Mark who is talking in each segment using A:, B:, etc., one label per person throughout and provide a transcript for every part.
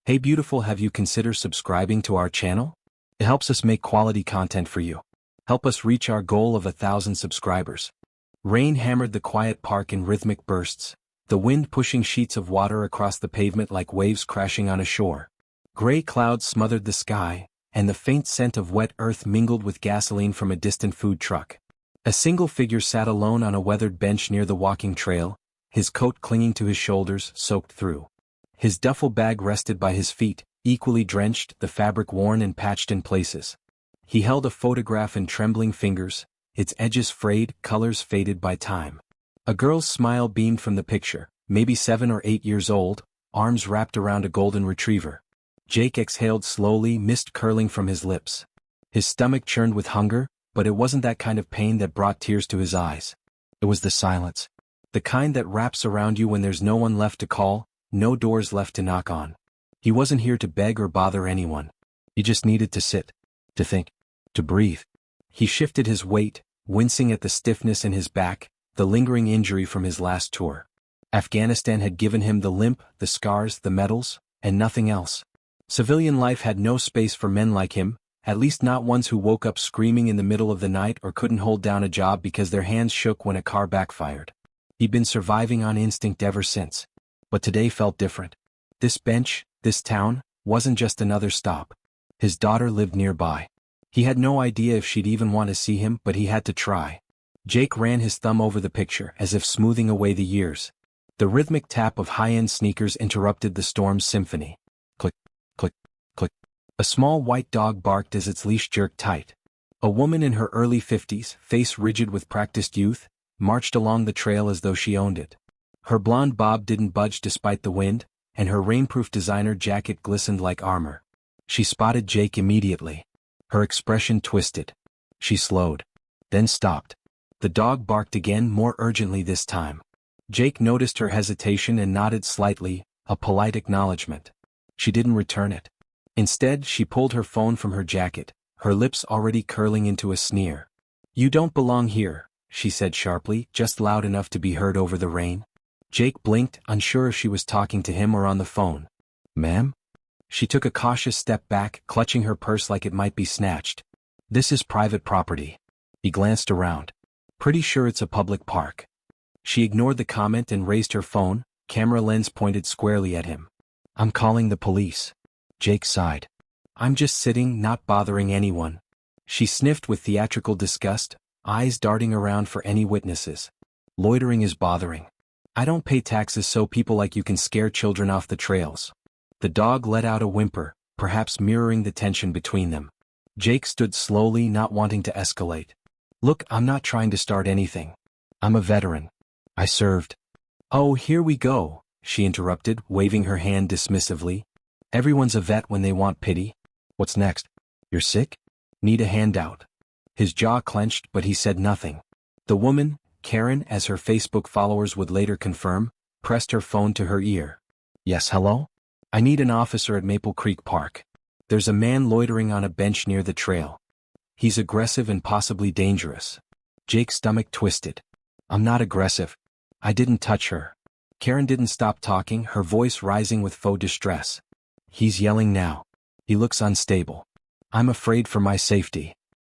A: Hey beautiful, have you considered subscribing to our channel? It helps us make quality content for you. Help us reach our goal of 1,000 subscribers. Rain hammered the quiet park in rhythmic bursts, the wind pushing sheets of water across the pavement like waves crashing on a shore. Gray clouds smothered the sky, and the faint scent of wet earth mingled with gasoline from a distant food truck. A single figure sat alone on a weathered bench near the walking trail, his coat clinging to his shoulders, soaked through. His duffel bag rested by his feet, equally drenched, the fabric worn and patched in places. He held a photograph in trembling fingers, its edges frayed, colors faded by time. A girl's smile beamed from the picture, maybe 7 or 8 years old, arms wrapped around a golden retriever. Jake exhaled slowly, mist curling from his lips. His stomach churned with hunger, but it wasn't that kind of pain that brought tears to his eyes. It was the silence. The kind that wraps around you when there's no one left to call, no doors left to knock on. He wasn't here to beg or bother anyone. He just needed to sit, to think, to breathe. He shifted his weight, wincing at the stiffness in his back, the lingering injury from his last tour. Afghanistan had given him the limp, the scars, the medals, and nothing else. Civilian life had no space for men like him, at least not ones who woke up screaming in the middle of the night or couldn't hold down a job because their hands shook when a car backfired. He'd been surviving on instinct ever since. But today felt different. This bench, this town, wasn't just another stop. His daughter lived nearby. He had no idea if she'd even want to see him, but he had to try. Jake ran his thumb over the picture as if smoothing away the years. The rhythmic tap of high-end sneakers interrupted the storm's symphony. Click, click, click. A small white dog barked as its leash jerked tight. A woman in her early 50s, face rigid with practiced youth, marched along the trail as though she owned it. Her blonde bob didn't budge despite the wind, and her rainproof designer jacket glistened like armor. She spotted Jake immediately. Her expression twisted. She slowed. Then stopped. The dog barked again, more urgently this time. Jake noticed her hesitation and nodded slightly, a polite acknowledgement. She didn't return it. Instead, she pulled her phone from her jacket, her lips already curling into a sneer. "You don't belong here," she said sharply, just loud enough to be heard over the rain. Jake blinked, unsure if she was talking to him or on the phone. "Ma'am?" She took a cautious step back, clutching her purse like it might be snatched. "This is private property." He glanced around. "Pretty sure it's a public park." She ignored the comment and raised her phone, camera lens pointed squarely at him. "I'm calling the police." Jake sighed. "I'm just sitting, not bothering anyone." She sniffed with theatrical disgust, eyes darting around for any witnesses. "Loitering is bothering. I don't pay taxes so people like you can scare children off the trails." The dog let out a whimper, perhaps mirroring the tension between them. Jake stood slowly, not wanting to escalate. "Look, I'm not trying to start anything. I'm a veteran. I served." "Oh, here we go," she interrupted, waving her hand dismissively. "Everyone's a vet when they want pity. What's next? You're sick? Need a handout?" His jaw clenched, but he said nothing. The woman, Karen, as her Facebook followers would later confirm, pressed her phone to her ear. "Yes, hello? I need an officer at Maple Creek Park. There's a man loitering on a bench near the trail. He's aggressive and possibly dangerous." Jake's stomach twisted. "I'm not aggressive. I didn't touch her." Karen didn't stop talking, her voice rising with faux distress. "He's yelling now. He looks unstable. I'm afraid for my safety."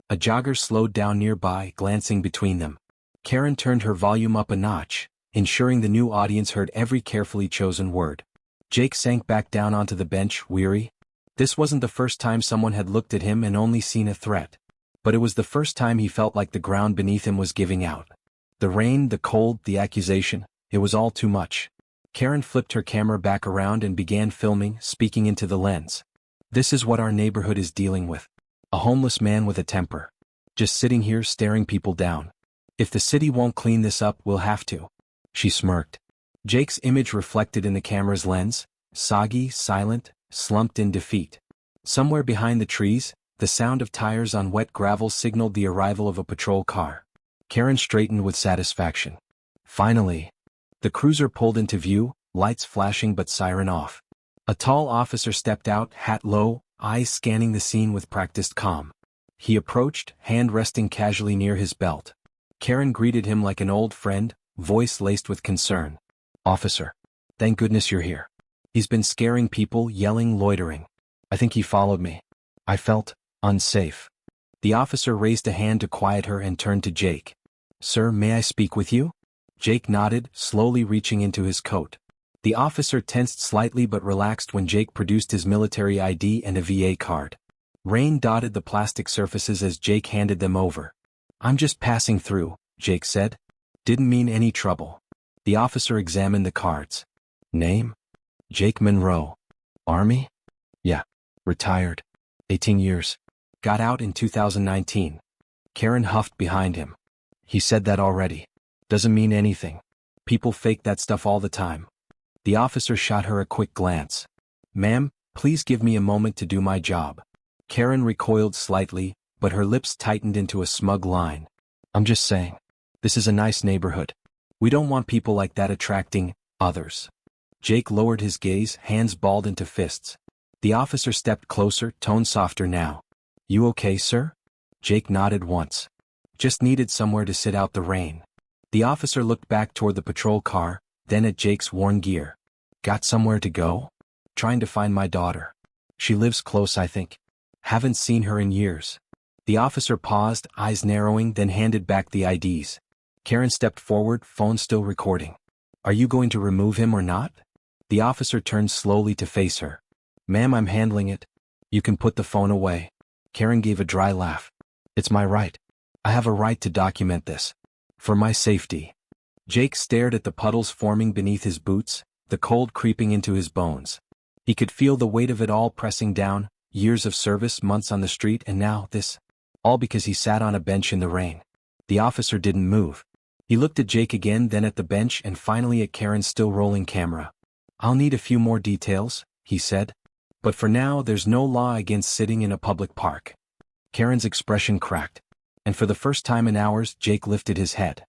A: A jogger slowed down nearby, glancing between them. Karen turned her volume up a notch, ensuring the new audience heard every carefully chosen word. Jake sank back down onto the bench, weary. This wasn't the first time someone had looked at him and only seen a threat. But it was the first time he felt like the ground beneath him was giving out. The rain, the cold, the accusation, it was all too much. Karen flipped her camera back around and began filming, speaking into the lens. "This is what our neighborhood is dealing with. A homeless man with a temper. Just sitting here staring people down. If the city won't clean this up, we'll have to." She smirked. Jake's image reflected in the camera's lens, soggy, silent, slumped in defeat. Somewhere behind the trees, the sound of tires on wet gravel signaled the arrival of a patrol car. Karen straightened with satisfaction. Finally. The cruiser pulled into view, lights flashing but siren off. A tall officer stepped out, hat low, eyes scanning the scene with practiced calm. He approached, hand resting casually near his belt. Karen greeted him like an old friend, voice laced with concern. "Officer. Thank goodness you're here. He's been scaring people, yelling, loitering. I think he followed me. I felt unsafe. The officer raised a hand to quiet her and turned to Jake. Sir, may I speak with you? Jake nodded, slowly reaching into his coat. The officer tensed slightly but relaxed when Jake produced his military ID and a VA card. Rain dotted the plastic surfaces as Jake handed them over. I'm just passing through, Jake said. Didn't mean any trouble. The officer examined the cards. Name? Jake Monroe. Army? Yeah. Retired. 18 years. Got out in 2019. Karen huffed behind him. He said that already. Doesn't mean anything. People fake that stuff all the time. The officer shot her a quick glance. Ma'am, please give me a moment to do my job. Karen recoiled slightly, but her lips tightened into a smug line. I'm just saying. This is a nice neighborhood. We don't want people like that attracting others. Jake lowered his gaze, hands balled into fists. The officer stepped closer, tone softer now. You okay, sir? Jake nodded once. Just needed somewhere to sit out the rain. The officer looked back toward the patrol car, then at Jake's worn gear. Got somewhere to go? Trying to find my daughter. She lives close, I think. Haven't seen her in years. The officer paused, eyes narrowing, then handed back the IDs. Karen stepped forward, phone still recording. Are you going to remove him or not? The officer turned slowly to face her. Ma'am, I'm handling it. You can put the phone away. Karen gave a dry laugh. It's my right. I have a right to document this. For my safety. Jake stared at the puddles forming beneath his boots, the cold creeping into his bones. He could feel the weight of it all pressing down, years of service, months on the street, and now this. All because he sat on a bench in the rain. The officer didn't move. He looked at Jake again, then at the bench, and finally at Karen's still rolling camera. I'll need a few more details, he said. But for now, there's no law against sitting in a public park. Karen's expression cracked. And for the first time in hours, Jake lifted his head.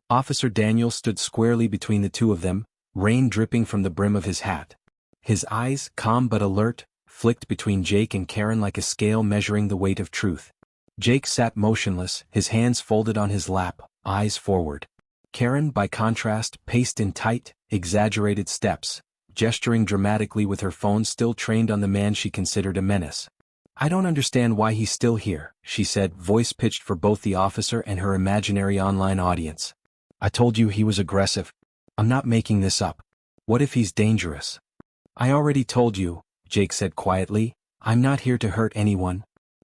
A: Officer Daniels stood squarely between the two of them, rain dripping from the brim of his hat. His eyes, calm but alert, flicked between Jake and Karen like a scale measuring the weight of truth. Jake sat motionless, his hands folded on his lap, eyes forward. Karen, by contrast, paced in tight, exaggerated steps, gesturing dramatically with her phone still trained on the man she considered a menace. I don't understand why he's still here, she said, voice pitched for both the officer and her imaginary online audience. I told you he was aggressive. I'm not making this up. What if he's dangerous? I already told you, Jake said quietly. I'm not here to hurt anyone.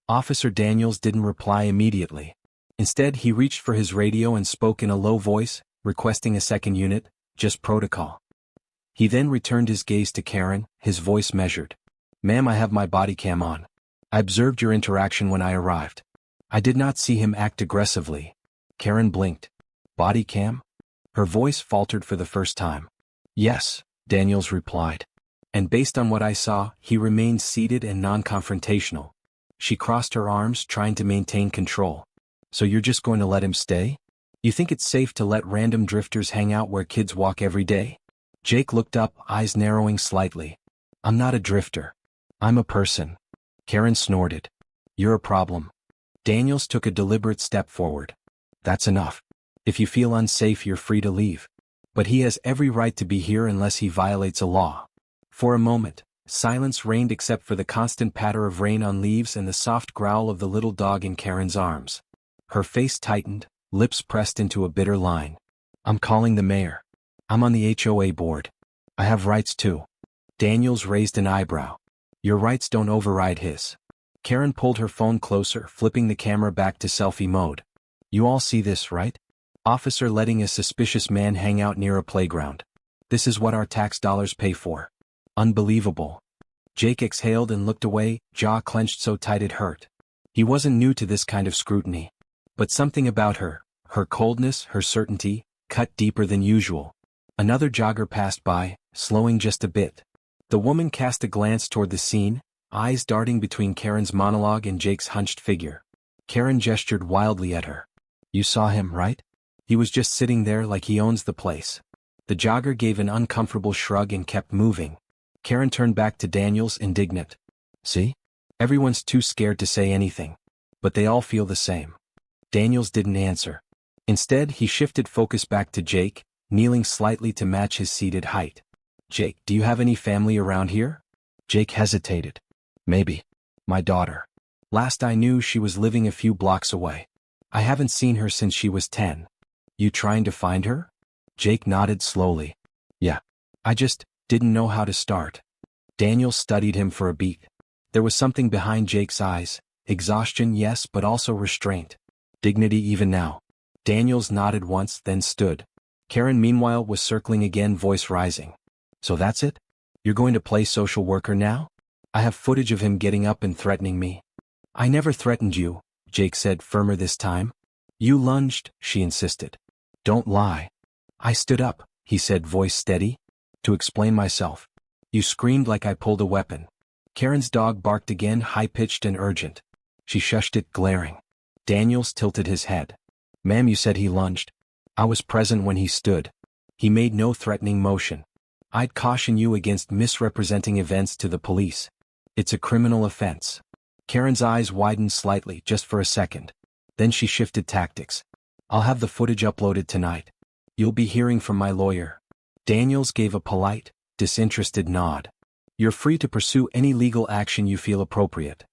A: Officer Daniels didn't reply immediately. Instead, he reached for his radio and spoke in a low voice, requesting a second unit, just protocol. He then returned his gaze to Karen, his voice measured. Ma'am, I have my body cam on. I observed your interaction when I arrived. I did not see him act aggressively. Karen blinked. Body cam? Her voice faltered for the first time. Yes, Daniels replied. And based on what I saw, he remained seated and non-confrontational. She crossed her arms, trying to maintain control. So you're just going to let him stay? You think it's safe to let random drifters hang out where kids walk every day? Jake looked up, eyes narrowing slightly. I'm not a drifter. I'm a person. Karen snorted. You're a problem. Daniels took a deliberate step forward. That's enough. If you feel unsafe, you're free to leave. But he has every right to be here unless he violates a law. For a moment, silence reigned except for the constant patter of rain on leaves and the soft growl of the little dog in Karen's arms. Her face tightened, lips pressed into a bitter line. I'm calling the mayor. I'm on the HOA board. I have rights too. Daniels raised an eyebrow. Your rights don't override his. Karen pulled her phone closer, flipping the camera back to selfie mode. You all see this, right? Officer letting a suspicious man hang out near a playground. This is what our tax dollars pay for. Unbelievable. Jake exhaled and looked away, jaw clenched so tight it hurt. He wasn't new to this kind of scrutiny. But something about her, her coldness, her certainty, cut deeper than usual. Another jogger passed by, slowing just a bit. The woman cast a glance toward the scene, eyes darting between Karen's monologue and Jake's hunched figure. Karen gestured wildly at her. You saw him, right? He was just sitting there like he owns the place. The jogger gave an uncomfortable shrug and kept moving. Karen turned back to Daniels, indignant. See? Everyone's too scared to say anything. But they all feel the same. Daniels didn't answer. Instead, he shifted focus back to Jake, kneeling slightly to match his seated height. Jake, do you have any family around here? Jake hesitated. Maybe. My daughter. Last I knew she was living a few blocks away. I haven't seen her since she was 10. You trying to find her? Jake nodded slowly. Yeah. I just didn't know how to start. Daniel studied him for a beat. There was something behind Jake's eyes. Exhaustion, yes, but also restraint. Dignity even now. Daniels nodded once, then stood. Karen meanwhile was circling again, voice rising. So that's it? You're going to play social worker now? I have footage of him getting up and threatening me. I never threatened you, Jake said, firmer this time. You lunged, she insisted. Don't lie. I stood up, he said, voice steady. To explain myself. You screamed like I pulled a weapon. Karen's dog barked again, high-pitched and urgent. She shushed it, glaring. Daniels tilted his head. Ma'am, you said he lunged. I was present when he stood. He made no threatening motion. I'd caution you against misrepresenting events to the police. It's a criminal offense. Karen's eyes widened slightly, just for a second. Then she shifted tactics. I'll have the footage uploaded tonight. You'll be hearing from my lawyer. Daniels gave a polite, disinterested nod. You're free to pursue any legal action you feel appropriate.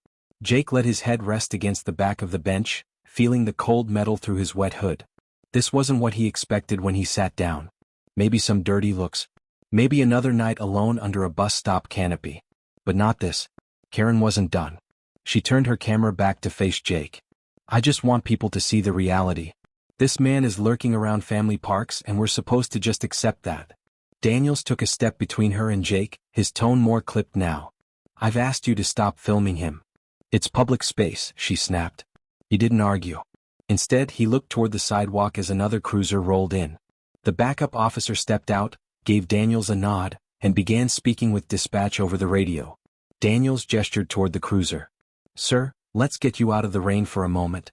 A: Jake let his head rest against the back of the bench, feeling the cold metal through his wet hood. This wasn't what he expected when he sat down. Maybe some dirty looks. Maybe another night alone under a bus stop canopy. But not this. Karen wasn't done. She turned her camera back to face Jake. I just want people to see the reality. This man is lurking around family parks and we're supposed to just accept that. Daniels took a step between her and Jake, his tone more clipped now. I've asked you to stop filming him. It's public space, she snapped. He didn't argue. Instead, he looked toward the sidewalk as another cruiser rolled in. The backup officer stepped out, gave Daniels a nod, and began speaking with dispatch over the radio. Daniels gestured toward the cruiser. Sir, let's get you out of the rain for a moment.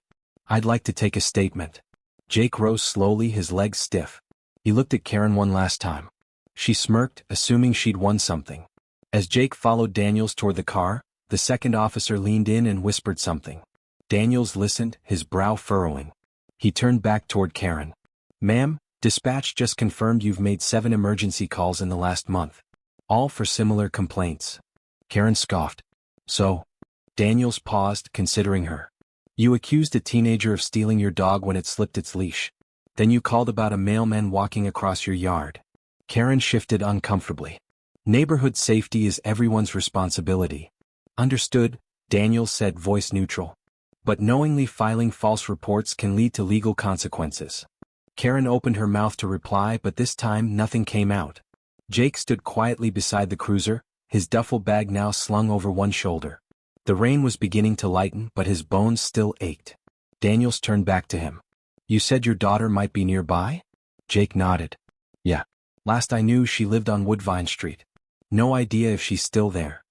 A: I'd like to take a statement. Jake rose slowly, his legs stiff. He looked at Karen one last time. She smirked, assuming she'd won something. As Jake followed Daniels toward the car, the second officer leaned in and whispered something. Daniels listened, his brow furrowing. He turned back toward Karen. Ma'am, dispatch just confirmed you've made 7 emergency calls in the last month. All for similar complaints. Karen scoffed. So? Daniels paused, considering her. You accused a teenager of stealing your dog when it slipped its leash. Then you called about a mailman walking across your yard. Karen shifted uncomfortably. Neighborhood safety is everyone's responsibility. Understood, Daniels said, voice neutral. But knowingly filing false reports can lead to legal consequences. Karen opened her mouth to reply, but this time nothing came out. Jake stood quietly beside the cruiser, his duffel bag now slung over one shoulder. The rain was beginning to lighten, but his bones still ached. Daniels turned back to him. You said your daughter might be nearby? Jake nodded. Yeah. Last I knew she lived on Woodvine Street. No idea if she's still there.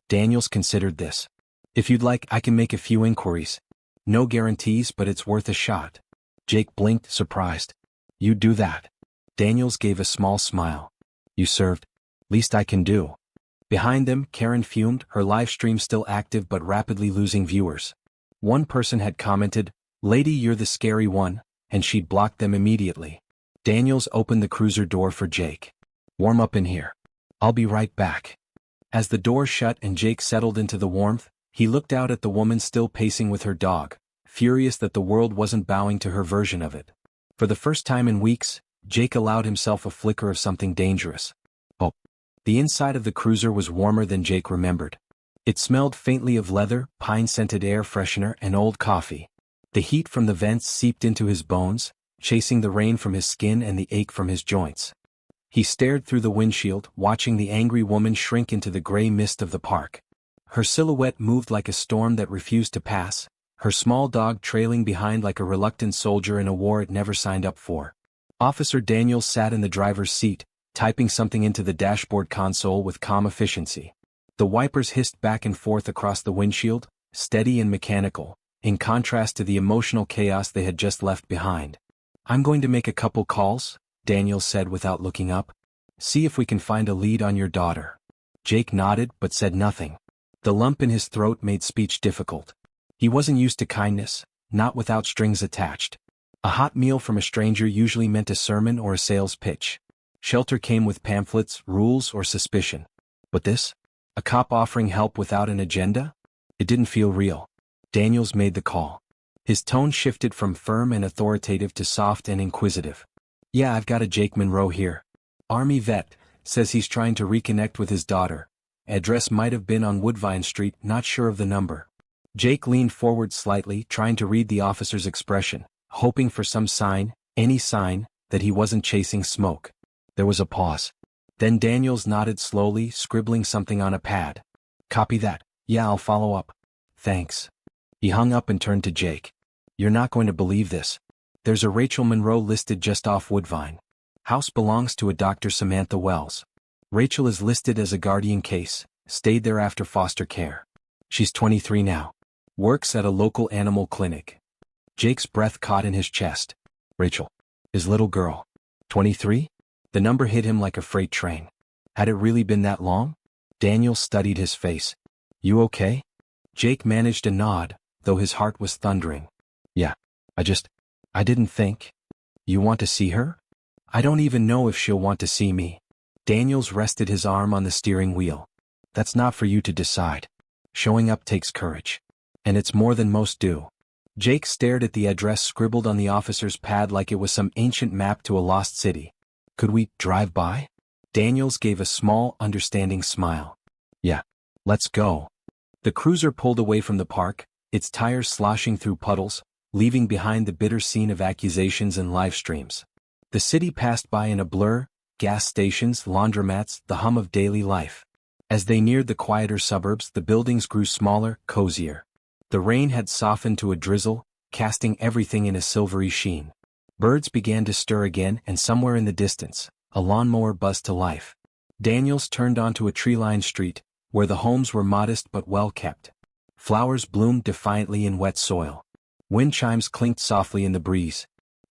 A: Daniels considered this. If you'd like, I can make a few inquiries. No guarantees, but it's worth a shot. Jake blinked, surprised. You'd do that? Daniels gave a small smile. You served. Least I can do. Behind them, Karen fumed, her live stream still active but rapidly losing viewers. One person had commented, Lady, you're the scary one, and she'd blocked them immediately. Daniels opened the cruiser door for Jake. Warm up in here. I'll be right back. As the door shut and Jake settled into the warmth, he looked out at the woman still pacing with her dog, furious that the world wasn't bowing to her version of it. For the first time in weeks, Jake allowed himself a flicker of something dangerous. Oh. The inside of the cruiser was warmer than Jake remembered. It smelled faintly of leather, pine-scented air freshener, and old coffee. The heat from the vents seeped into his bones, chasing the rain from his skin and the ache from his joints. He stared through the windshield, watching the angry woman shrink into the gray mist of the park. Her silhouette moved like a storm that refused to pass, her small dog trailing behind like a reluctant soldier in a war it never signed up for. Officer Daniels sat in the driver's seat, typing something into the dashboard console with calm efficiency. The wipers hissed back and forth across the windshield, steady and mechanical, in contrast to the emotional chaos they had just left behind. I'm going to make a couple calls, Daniels said without looking up. See if we can find a lead on your daughter. Jake nodded but said nothing. The lump in his throat made speech difficult. He wasn't used to kindness, not without strings attached. A hot meal from a stranger usually meant a sermon or a sales pitch. Shelter came with pamphlets, rules, or suspicion. But this? A cop offering help without an agenda? It didn't feel real. Daniels made the call. His tone shifted from firm and authoritative to soft and inquisitive. Yeah, I've got a Jake Monroe here. Army vet, says he's trying to reconnect with his daughter. Address might have been on Woodvine Street, not sure of the number. Jake leaned forward slightly, trying to read the officer's expression, hoping for some sign, any sign, that he wasn't chasing smoke. There was a pause. Then Daniels nodded slowly, scribbling something on a pad. Copy that. Yeah, I'll follow up. Thanks. He hung up and turned to Jake. You're not going to believe this. There's a Rachel Monroe listed just off Woodvine. House belongs to a Dr. Samantha Wells. Rachel is listed as a guardian case, stayed there after foster care. She's 23 now. Works at a local animal clinic. Jake's breath caught in his chest. Rachel. His little girl. 23? The number hit him like a freight train. Had it really been that long? Daniel studied his face. You okay? Jake managed a nod, though his heart was thundering. Yeah. I didn't think. You want to see her? I don't even know if she'll want to see me. Daniels rested his arm on the steering wheel. That's not for you to decide. Showing up takes courage. And it's more than most do. Jake stared at the address scribbled on the officer's pad like it was some ancient map to a lost city. Could we drive by? Daniels gave a small, understanding smile. Yeah. Let's go. The cruiser pulled away from the park, its tires sloshing through puddles, leaving behind the bitter scene of accusations and live streams. The city passed by in a blur, gas stations, laundromats, the hum of daily life. As they neared the quieter suburbs, the buildings grew smaller, cozier. The rain had softened to a drizzle, casting everything in a silvery sheen. Birds began to stir again, and somewhere in the distance, a lawnmower buzzed to life. Daniels turned onto a tree-lined street, where the homes were modest but well-kept. Flowers bloomed defiantly in wet soil. Wind chimes clinked softly in the breeze.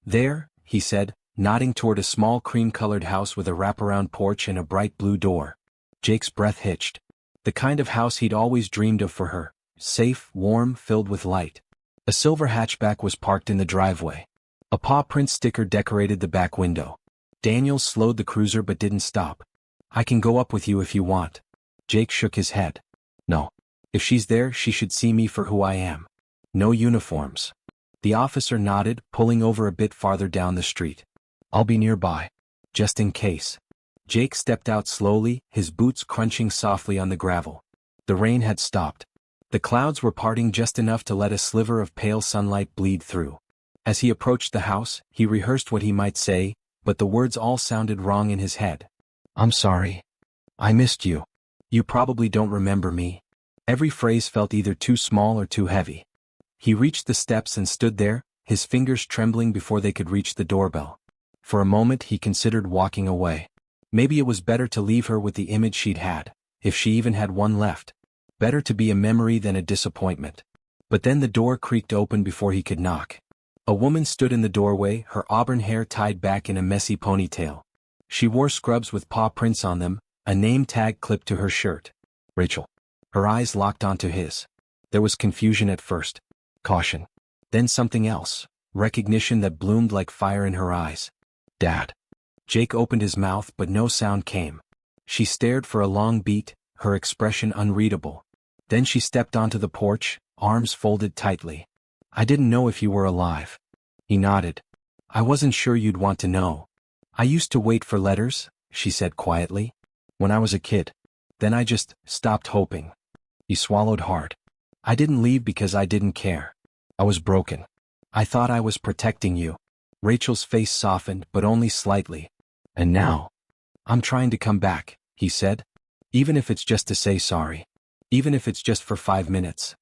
A: There, he said, nodding toward a small cream-colored house with a wraparound porch and a bright blue door. Jake's breath hitched. The kind of house he'd always dreamed of for her, safe, warm, filled with light. A silver hatchback was parked in the driveway. A paw print sticker decorated the back window. Daniels slowed the cruiser but didn't stop. I can go up with you if you want. Jake shook his head. No. If she's there, she should see me for who I am. No uniforms. The officer nodded, pulling over a bit farther down the street. I'll be nearby. Just in case. Jake stepped out slowly, his boots crunching softly on the gravel. The rain had stopped. The clouds were parting just enough to let a sliver of pale sunlight bleed through. As he approached the house, he rehearsed what he might say, but the words all sounded wrong in his head. I'm sorry. I missed you. You probably don't remember me. Every phrase felt either too small or too heavy. He reached the steps and stood there, his fingers trembling before they could reach the doorbell. For a moment he considered walking away. Maybe it was better to leave her with the image she'd had, if she even had one left. Better to be a memory than a disappointment. But then the door creaked open before he could knock. A woman stood in the doorway, her auburn hair tied back in a messy ponytail. She wore scrubs with paw prints on them, a name tag clipped to her shirt. Rachel. Her eyes locked onto his. There was confusion at first. Caution. Then something else. Recognition that bloomed like fire in her eyes. Dad. Jake opened his mouth but no sound came. She stared for a long beat, her expression unreadable. Then she stepped onto the porch, arms folded tightly. I didn't know if you were alive. He nodded. I wasn't sure you'd want to know. I used to wait for letters, she said quietly. When I was a kid. Then I just stopped hoping. He swallowed hard. I didn't leave because I didn't care. I was broken. I thought I was protecting you. Rachel's face softened, but only slightly. And now? I'm trying to come back, he said. Even if it's just to say sorry. Even if it's just for 5 minutes.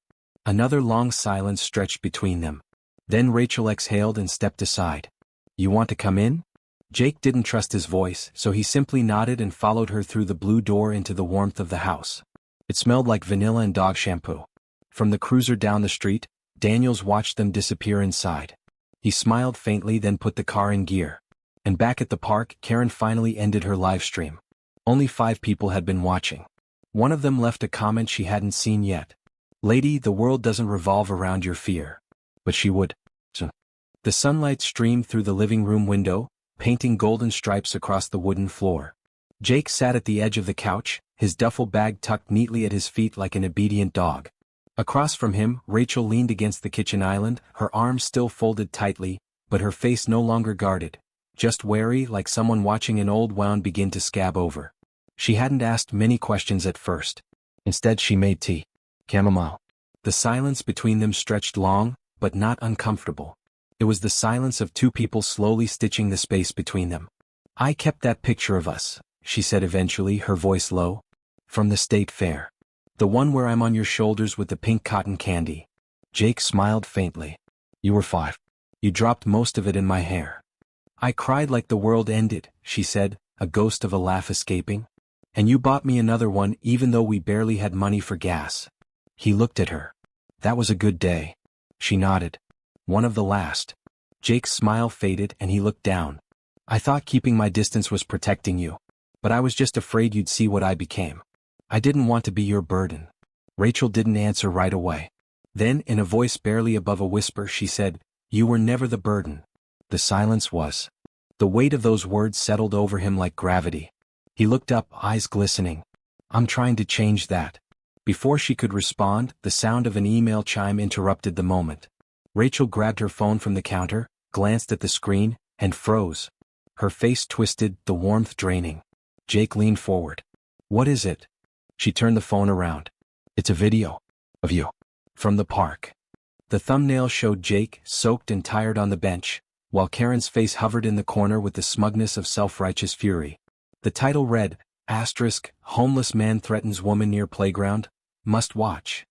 A: Another long silence stretched between them. Then Rachel exhaled and stepped aside. You want to come in? Jake didn't trust his voice, so he simply nodded and followed her through the blue door into the warmth of the house. It smelled like vanilla and dog shampoo. From the cruiser down the street, Daniels watched them disappear inside. He smiled faintly, then put the car in gear. And back at the park, Karen finally ended her live stream. Only 5 people had been watching. One of them left a comment she hadn't seen yet. Lady, the world doesn't revolve around your fear. But she would. The sunlight streamed through the living room window, painting golden stripes across the wooden floor. Jake sat at the edge of the couch, his duffel bag tucked neatly at his feet like an obedient dog. Across from him, Rachel leaned against the kitchen island, her arms still folded tightly, but her face no longer guarded, just wary like someone watching an old wound begin to scab over. She hadn't asked many questions at first. Instead she made tea. Chamomile. The silence between them stretched long, but not uncomfortable. It was the silence of two people slowly stitching the space between them. "I kept that picture of us," she said eventually, her voice low. "From the state fair. The one where I'm on your shoulders with the pink cotton candy." Jake smiled faintly. "You were 5. You dropped most of it in my hair." "I cried like the world ended," she said, a ghost of a laugh escaping. "And you bought me another one even though we barely had money for gas." He looked at her. "That was a good day." She nodded. "One of the last." Jake's smile faded and he looked down. "I thought keeping my distance was protecting you. But I was just afraid you'd see what I became. I didn't want to be your burden." Rachel didn't answer right away. Then, in a voice barely above a whisper, she said, "You were never the burden." The silence was. The weight of those words settled over him like gravity. He looked up, eyes glistening. "I'm trying to change that." Before she could respond, the sound of an email chime interrupted the moment. Rachel grabbed her phone from the counter, glanced at the screen, and froze. Her face twisted, the warmth draining. Jake leaned forward. "What is it?" She turned the phone around. "It's a video. Of you. From the park." The thumbnail showed Jake, soaked and tired on the bench, while Karen's face hovered in the corner with the smugness of self-righteous fury. The title read, "Homeless man threatens woman near playground. Must watch."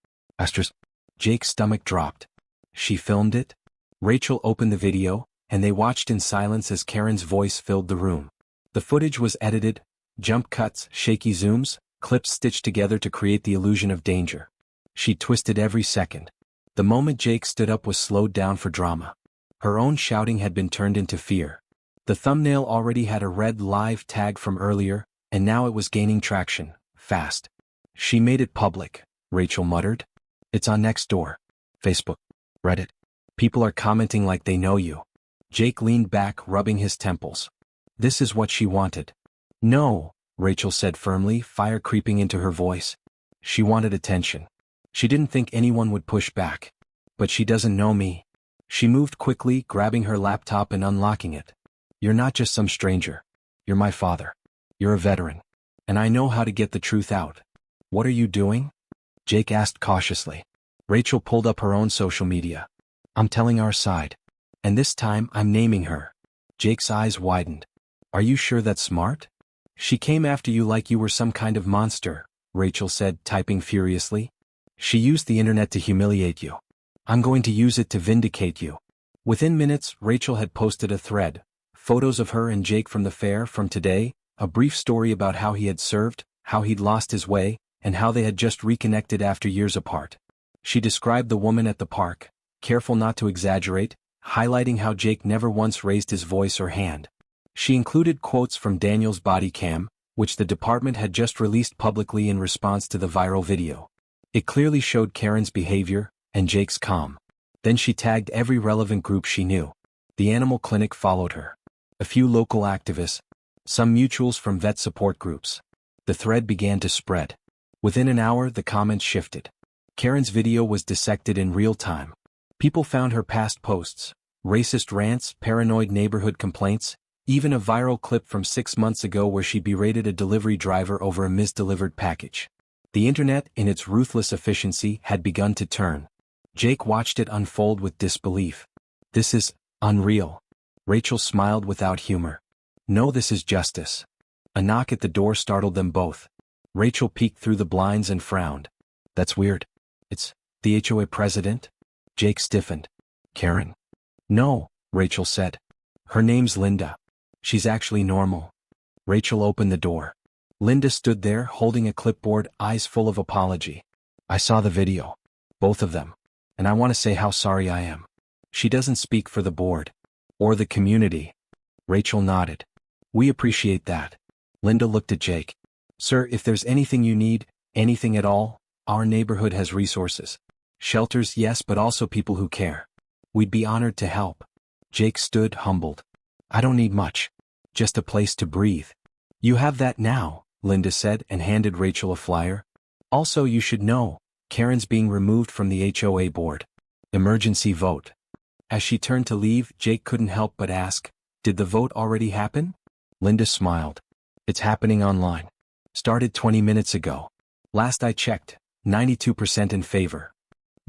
A: Jake's stomach dropped. She filmed it? Rachel opened the video, and they watched in silence as Karen's voice filled the room. The footage was edited, jump cuts, shaky zooms, clips stitched together to create the illusion of danger. She twisted every second. The moment Jake stood up was slowed down for drama. Her own shouting had been turned into fear. The thumbnail already had a red live tag from earlier, and now it was gaining traction, fast. "She made it public," Rachel muttered. "It's on Nextdoor. Facebook. Reddit. People are commenting like they know you." Jake leaned back, rubbing his temples. "This is what she wanted." "No," Rachel said firmly, fire creeping into her voice. "She wanted attention. She didn't think anyone would push back. But she doesn't know me." She moved quickly, grabbing her laptop and unlocking it. "You're not just some stranger. You're my father. You're a veteran. And I know how to get the truth out." "What are you doing?" Jake asked cautiously. Rachel pulled up her own social media. "I'm telling our side. And this time I'm naming her." Jake's eyes widened. "Are you sure that's smart?" "She came after you like you were some kind of monster," Rachel said, typing furiously. "She used the internet to humiliate you. I'm going to use it to vindicate you." Within minutes, Rachel had posted a thread. Photos of her and Jake from the fair from today, a brief story about how he had served, how he'd lost his way, and how they had just reconnected after years apart. She described the woman at the park, careful not to exaggerate, highlighting how Jake never once raised his voice or hand. She included quotes from Daniel's body cam, which the department had just released publicly in response to the viral video. It clearly showed Karen's behavior, and Jake's calm. Then she tagged every relevant group she knew. The animal clinic followed her. A few local activists. Some mutuals from vet support groups. The thread began to spread. Within an hour, the comments shifted. Karen's video was dissected in real time. People found her past posts, racist rants, paranoid neighborhood complaints, even a viral clip from 6 months ago where she berated a delivery driver over a misdelivered package. The internet, in its ruthless efficiency, had begun to turn. Jake watched it unfold with disbelief. "This is unreal." Rachel smiled without humor. "No, this is justice." A knock at the door startled them both. Rachel peeked through the blinds and frowned. "That's weird." "It's the HOA president?" Jake stiffened. "Karen?" "No," Rachel said. "Her name's Linda. She's actually normal." Rachel opened the door. Linda stood there, holding a clipboard, eyes full of apology. "I saw the video. Both of them. And I want to say how sorry I am." "She doesn't speak for the board. Or the community." Rachel nodded. "We appreciate that." Linda looked at Jake. "Sir, if there's anything you need, anything at all, our neighborhood has resources. Shelters, yes, but also people who care. We'd be honored to help." Jake stood, humbled. "I don't need much. just a place to breathe. You have that now, Linda said and handed Rachel a flyer. Also, you should know, Karen's being removed from the HOA board. Emergency vote. As she turned to leave, Jake couldn't help but ask, did the vote already happen? Linda smiled. It's happening online. Started 20 minutes ago. Last I checked, 92% in favor.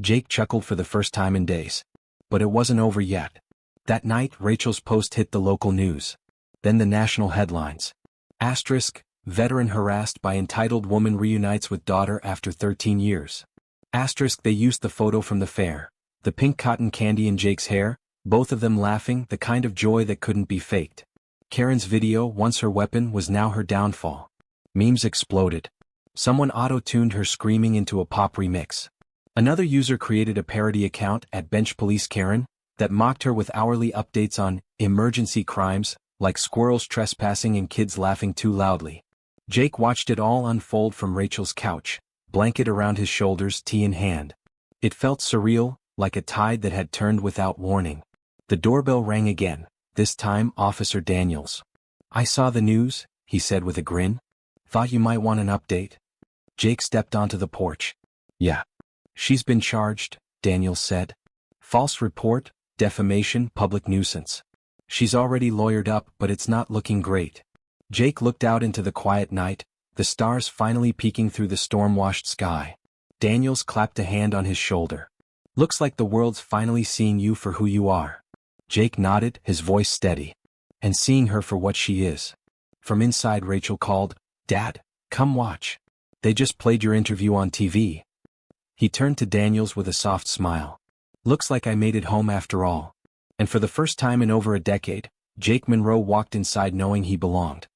A: Jake chuckled for the first time in days. But it wasn't over yet. That night, Rachel's post hit the local news. Then the national headlines. Asterisk, veteran harassed by entitled woman reunites with daughter after 13 years. Asterisk, they used the photo from the fair. The pink cotton candy in Jake's hair, both of them laughing, the kind of joy that couldn't be faked. Karen's video, once her weapon, was now her downfall. Memes exploded. Someone auto-tuned her screaming into a pop remix. Another user created a parody account at Bench Police Karen that mocked her with hourly updates on emergency crimes, like squirrels trespassing and kids laughing too loudly. Jake watched it all unfold from Rachel's couch, blanket around his shoulders, tea in hand. It felt surreal, like a tide that had turned without warning. The doorbell rang again, this time Officer Daniels. I saw the news, he said with a grin. Thought you might want an update. Jake stepped onto the porch. Yeah. She's been charged, Daniels said. False report, defamation, public nuisance. She's already lawyered up, but it's not looking great. Jake looked out into the quiet night, the stars finally peeking through the storm-washed sky. Daniels clapped a hand on his shoulder. Looks like the world's finally seeing you for who you are. Jake nodded, his voice steady. And seeing her for what she is. From inside, Rachel called, Dad, come watch. They just played your interview on TV. He turned to Daniels with a soft smile. Looks like I made it home after all. And for the first time in over a decade, Jake Monroe walked inside knowing he belonged.